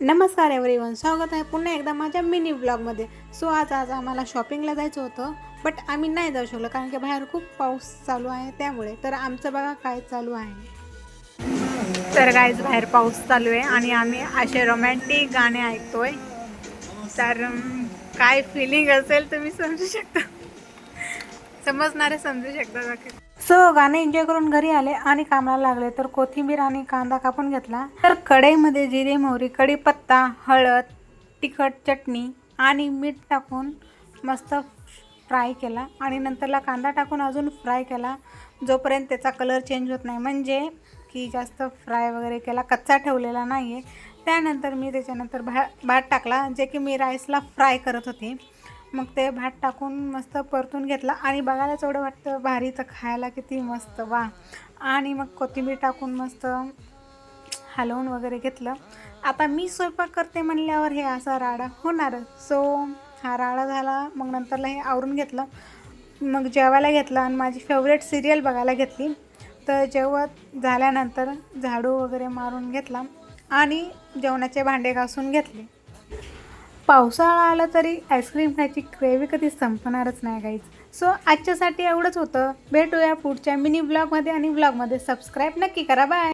नमस्कार एव्हरीवन, स्वागत आहे पुन्हा एकदा माझ्या मिनी ब्लॉगमध्ये. आज आम्हाला शॉपिंगला जायचं होतं, बट आम्ही नाही जाऊ शकलो कारण की बाहेर खूप पाऊस चालू आहे. त्यामुळे तर आमचं बघा काय चालू आहे. तर गाईज बाहेर पाऊस चालू आहे आणि आम्ही असे रोमॅन्टिक गाणे ऐकतोय. तर काय फिलिंग असेल तुम्ही समजू शकता, समजणारे समजू शकता. गाणे एन्जॉय करून घरी आले आणि कामाला लागले. तर कोथिंबीर आणि कांदा कापून घेतला. तर कढईमध्ये जिरे, मोहरी, कढीपत्ता, हळद, तिखट, चटणी आणि मीठ टाकून मस्त फ्राय केला आणि नंतरला कांदा टाकून अजून फ्राय केला जोपर्यंत त्याचा कलर चेंज होत नाही, म्हणजे की जास्त फ्राय वगैरे केला, कच्चा ठेवलेला नाही आहे. त्यानंतर मी त्याच्यानंतर भात टाकला, जे की मी राईसला फ्राय करत होते. मग ते भात टाकून मस्त परतून घेतला आणि बघायलाच एवढं वाटतं भारी, तर खायला किती मस्त वा. आणि मग कोथिंबीर टाकून मस्त हलवून वगैरे घेतलं. आता मी स्वयंपाक करते म्हणल्यावर हे असा राडा होणारच. हा राडा झाला. मग नंतरला हे आवरून घेतलं, मग जेवायला घेतलं आणि माझी फेवरेट सिरियल बघायला घेतली. तर जेवण झाल्यानंतर झाडू वगैरे मारून घेतला आणि जेवणाचे भांडे घासून घेतले. पावसाळा आला तरी आईस्क्रीम खायची क्रेव्ही कधी संपणारच नाही गाईज. आजच्यासाठी एवढंच होतं. भेटूया पुढच्या मिनी ब्लॉगमध्ये आणि ब्लॉगमध्ये. सबस्क्राईब नक्की करा. बाय.